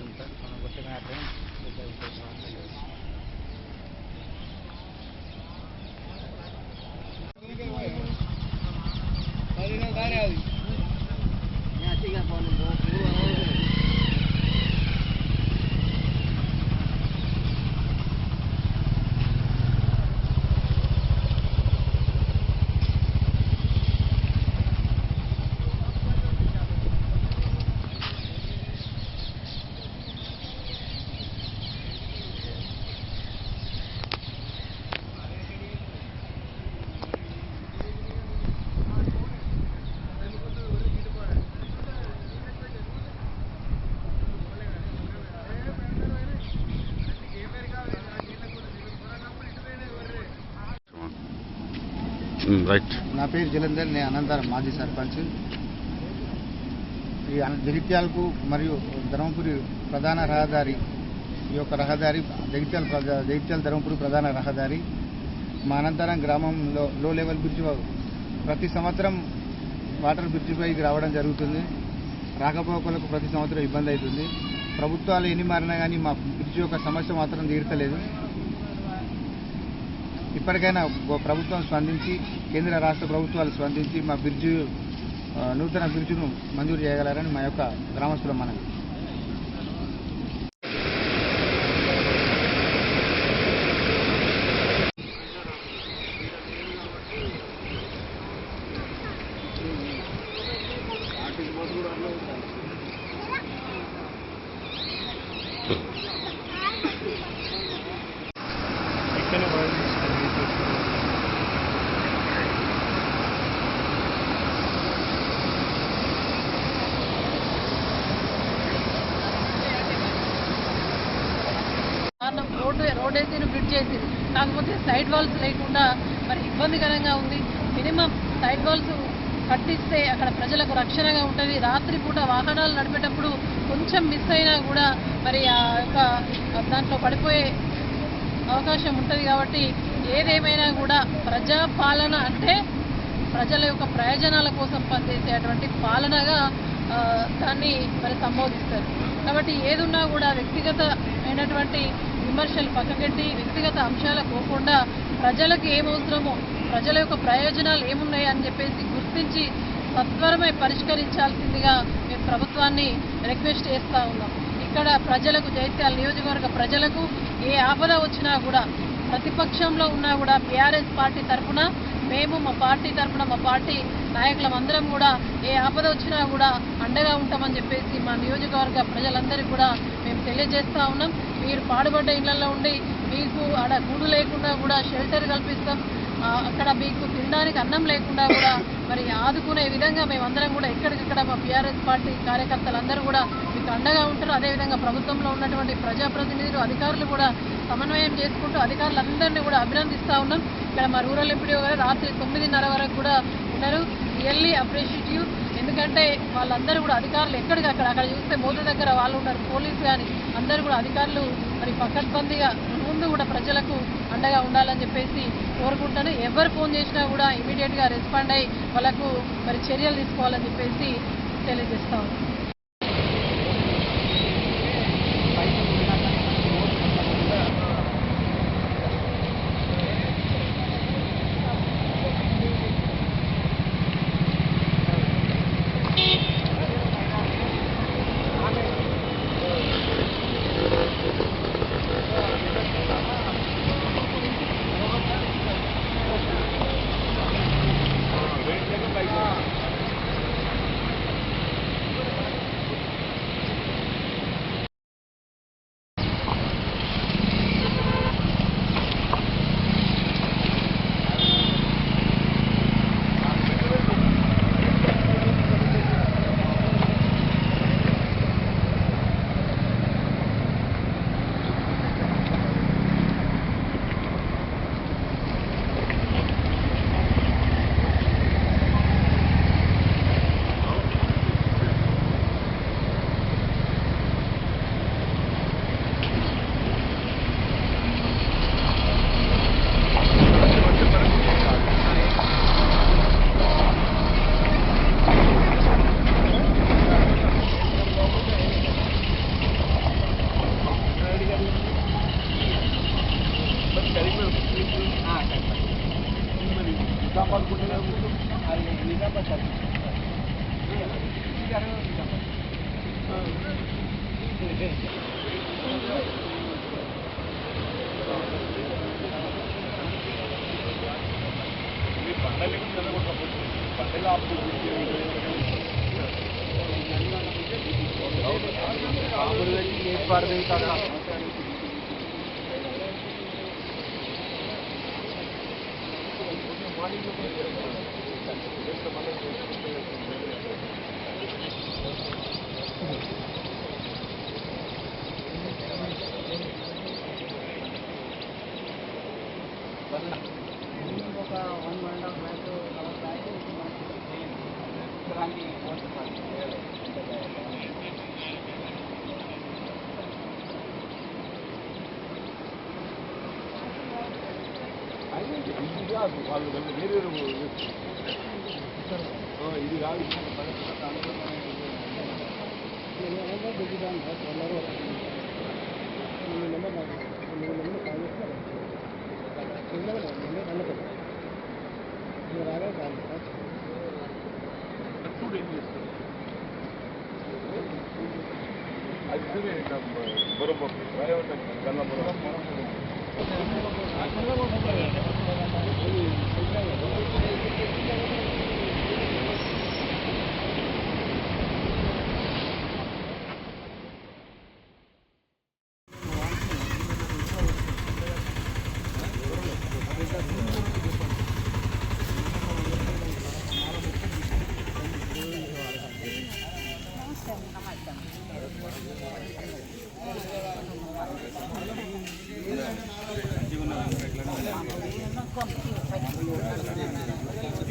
ಅಂತ ಗೊತ್ತಿನ నా పేరు జలంధర్, నేను అనంతరం మాజీ సర్పంచ్. ఈ జగిత్యాలకు మరియు ధర్మపురి ప్రధాన రహదారి, ఈ యొక్క రహదారి జగిత్యాల ధర్మపురి ప్రధాన రహదారి. మా అనంతరం గ్రామంలో లో లెవెల్ బ్రిడ్జ్ ప్రతి సంవత్సరం వాటర్ బ్రిడ్జ్ పైకి రావడం జరుగుతుంది. రాకపోకలకు ప్రతి సంవత్సరం ఇబ్బంది అవుతుంది. ప్రభుత్వాలు ఎన్ని మారినా కానీ మా బ్రిడ్జ్ యొక్క సమస్య మాత్రం తీర్చలేదు. ఇప్పటికైనా ప్రభుత్వం స్పందించి, కేంద్ర రాష్ట్ర ప్రభుత్వాలు స్పందించి మా బ్రిడ్జి నూతన బ్రిడ్జిను మంజూరు చేయగలరని మా యొక్క గ్రామస్తుల మనవి. రోడ్ వేసి బ్రిడ్జ్ చేసి, కాకపోతే సైడ్ వాల్స్ లేకుండా మరి ఇబ్బందికరంగా ఉంది. మినిమం సైడ్ వాల్స్ కట్టిస్తే అక్కడ ప్రజలకు రక్షణగా ఉంటుంది. రాత్రిపూట వాహనాలు నడిపేటప్పుడు కొంచెం మిస్ అయినా కూడా మరి ఆ యొక్క దాంట్లో పడిపోయే అవకాశం ఉంటుంది. కాబట్టి ఏదేమైనా కూడా ప్రజాపాలన అంటే ప్రజల యొక్క ప్రయోజనాల కోసం పనిచేసేటువంటి పాలనగా దాన్ని మరి సంబోధిస్తారు. కాబట్టి ఏదున్నా కూడా వ్యక్తిగతమైనటువంటి విమర్శలు పక్కకెట్టి వ్యక్తిగత అంశాలకు పోకుండా ప్రజలకు ఏమవసరమో, ప్రజల యొక్క ప్రయోజనాలు ఏమున్నాయి అని చెప్పేసి గుర్తించి సత్వరమే పరిష్కరించాల్సిందిగా మేము ప్రభుత్వాన్ని రిక్వెస్ట్ చేస్తూ ఉన్నాం. ఇక్కడ ప్రజలకు, జగిత్యాల నియోజకవర్గ ప్రజలకు ఏ ఆపద వచ్చినా కూడా, ప్రతిపక్షంలో ఉన్నా కూడా బీఆర్ఎస్ పార్టీ తరఫున మేము, మా పార్టీ తరఫున మా పార్టీ నాయకులందరం కూడా ఏ ఆపద వచ్చినా కూడా అండగా ఉంటామని చెప్పేసి మా నియోజకవర్గ ప్రజలందరికీ కూడా మేము తెలియజేస్తూ ఉన్నాం. మీరు పాడుబడ్డ ఇళ్లలో ఉండి మీకు ఆడ గూడు లేకుండా కూడా షెల్టర్ కల్పిస్తాం, అక్కడ మీకు తినడానికి అన్నం లేకుండా కూడా మరి ఆదుకునే విధంగా మేమందరం కూడా ఎక్కడికక్కడ మా బీఆర్ఎస్ పార్టీ కార్యకర్తలందరూ కూడా మీకు అండగా ఉంటారు. అదేవిధంగా ప్రభుత్వంలో ఉన్నటువంటి ప్రజాప్రతినిధులు, అధికారులు కూడా సమన్వయం చేసుకుంటూ అధికారులందరినీ కూడా అభినందిస్తూ ఉన్నాం. ఇక్కడ మా రూరల్ ఎంపీడీ గారు రాత్రి 9:30 వరకు కూడా ఉన్నారు. Really appreciative. ఎందుకంటే వాళ్ళందరూ కూడా అధికారులు ఎక్కడికక్కడ, అక్కడ చూస్తే మోత దగ్గర వాళ్ళు ఉన్నారు, పోలీసు కానీ అందరూ కూడా అధికారులు మరి పకడ్బందీగా ముందు కూడా ప్రజలకు అండగా ఉండాలని చెప్పేసి కోరుకుంటాను. ఎవరు ఫోన్ చేసినా కూడా ఇమీడియట్గా రెస్పాండ్ అయ్యి వాళ్ళకు మరి చర్యలు తీసుకోవాలని చెప్పేసి తెలియజేస్తాం.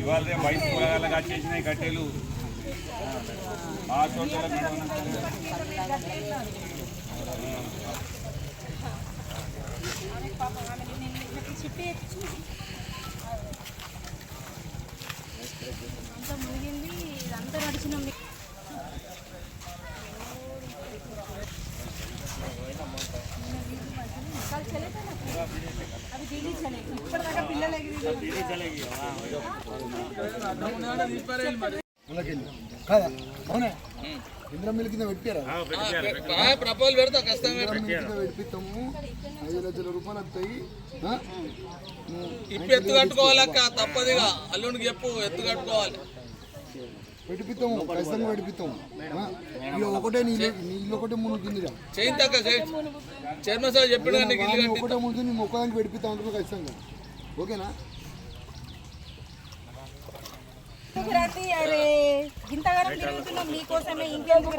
ఇవాళ వయసు పొలాలుగా చేసినాయి కట్టెలు ఆ చోట్ల అంతా మునిగింది, ఇదంతా నడిచినాం. అవి దిగించలే ఇప్పటిదాకా పిల్లలు కాదా అవునా ఇంద్రం మిల్ కింద పెట్టారా ప్రపోజల్ పెడతా ఖచ్చితంగా పెట్టిస్తాము 5 లక్షల రూపాయలు వస్తాయి. ఇప్పుడు ఎత్తు కట్టుకోవాలక్క తప్పదుగా అల్లుడికి చెప్పు ఎత్తు కట్టుకోవాలి పెట్టిస్తాము ఖచ్చితంగా పెట్టిస్తాము. ఒకటే నీళ్ళు ఒకటే మునుగుతుందిగా చేయించాక చైర్మన్ సార్ చెప్పాడు ఒకటే మునుగుతుంది మేము ఒక్కదానికి పెట్టిస్తాం అంటున్నాం ఖచ్చితంగా. ఓకేనా ఇంతగానం తిరుగుతున్నాం మీకోసమే. ఇంకెందుకు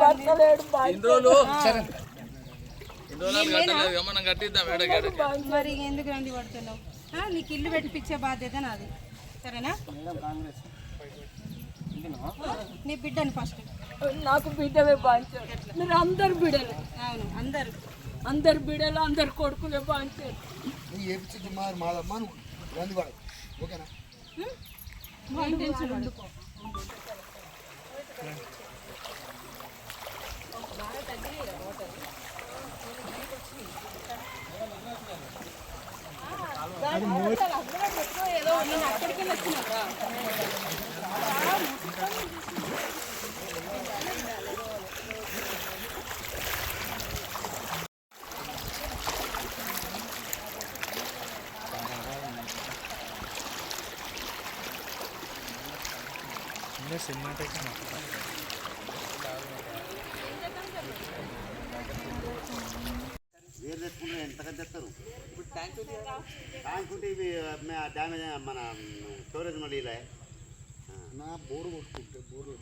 మరి ఎందుకు రండి పడుతున్నావు? నీకు ఇల్లు పెట్టిపించే బాధ్యత నాది, సరేనా? నీ బిడ్డని ఫస్ట్. నాకు బిడ్డవే బాంచారు. మీరు అందరు బిడ్డలు. అవును, అందరు బిడ్డలు, అందరు కొడుకులే బాంచారు. మాదమ్మా నువ్వు వాడు. ఓకేనా? టెన్షన్ వండుకో. ఏదో నేను అక్కడికి వచ్చినాక వేరు తెచ్చుకుంటే ఎంతకంటే తెస్తారు. ఇప్పుడు ట్యాంక్ ఉంటే ఇవి డ్యామేజ్ మన స్టోరేజ్ మళ్ళీ ఇలా నా బోరు కొట్టుకుంటే బోరు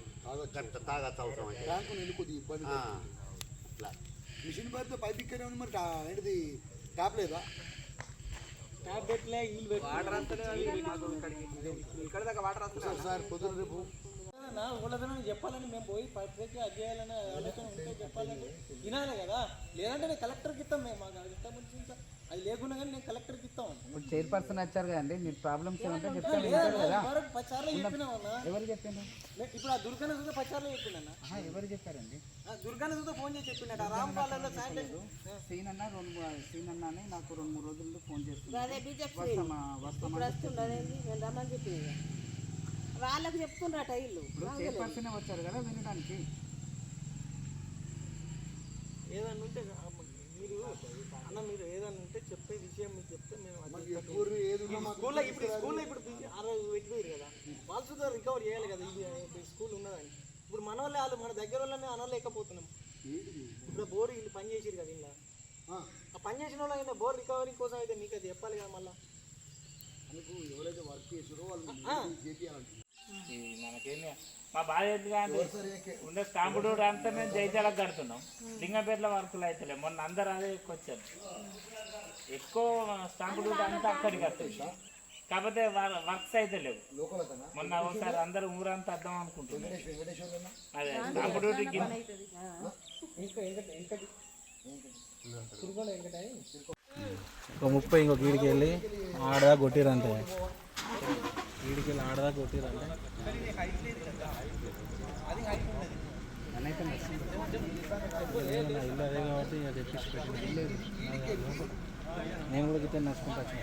తాగచ్చు అవసరం అయితే ట్యాంకు నీళ్ళు కొద్దిగా ఇబ్బంది అట్లా మిషన్ పడితే పైప్ ఇక్కడే ఉంది. మరి ఏంటిది ట్యాప్ లేదా? ట్యాప్ పెట్టలే వాటర్ ఇక్కడ దాకా వాటర్ వస్తుంది సార్ పొద్దున రేపు ఊళ్ళదనని చెప్పాలని మేము పోయి పైకి అది చేయాలని ఆలోచన ఉంటే చెప్పాలని వినాలి కదా. లేదంటే నేను కలెక్టర్కి ఇస్తాం. మేము మాకు అది ఇస్తాం ముందు అది లేకుండా కానీ నేను కలెక్టర్కి ఇస్తాం. ఇప్పుడు చైర్పర్సన్ వచ్చారు కదండి, మీరు ప్రాబ్లమ్స్ ఏమంటే చెప్తాను కదా. 10 సార్లు చెప్పినామన్నా. ఎవరు చెప్పాను? ఇప్పుడు ఆ దుర్గాన చూస్తే 10 సార్లు చెప్పిండన్నా. ఎవరు చెప్పారండి? దుర్గాన చూస్తే ఫోన్ చేసి చెప్పిండట. రాంపాలలో సీన్ అన్న నాకు 2-3 రోజుల్లో ఫోన్ చేస్తుంది. రమ్మని చెప్పింది వాళ్ళకి చెప్తుండ్రట ఇల్లు. ఇప్పుడు చైర్పర్సన్ వచ్చారు కదా వినడానికి. మనోళ్ళే వాళ్ళు మన దగ్గర వాళ్ళని అనలేకపోతున్నాం. ఇప్పుడు బోర్ వీళ్ళు పని చేసిరు కదా ఇలా ఆ పని చేసిన వాళ్ళు బోర్ రికవరీ కోసం అయితే మీకు అది చెప్పాలి కదా. మళ్ళీ ఎవరైతే వర్క్ చేసారో వాళ్ళు మనకేమి మా బాధ ఎందుకంటే ఉన్న స్టాంపు డూడ్ అంతా మేము జైత్యాలకు కడుతున్నాం, లింగంపేటలో వర్కులు అవుతలే. మొన్న అందరూ అదే వచ్చారు, ఎక్కువ స్టాంపు డూడ్ అంతా అక్కడికి వస్తుంది, కాకపోతే వర్క్స్ అయితే లేవు. మొన్న ఒకసారి అందరూ ఊరంతా అర్థం అనుకుంటున్నారు. అదే స్టాంపు డ్యూటీకి ఒక 30 ఇంకొక వీడికి వెళ్ళి ఆడదా కొట్టిరంతే, వీడికి వెళ్ళి ఆడదా కొట్టిరంటే ఇల్లు అదే కాబట్టి ఇక తెప్పించి పెట్టిన. నేను కూడా గిట్టే నడుచుకుంటా వచ్చిన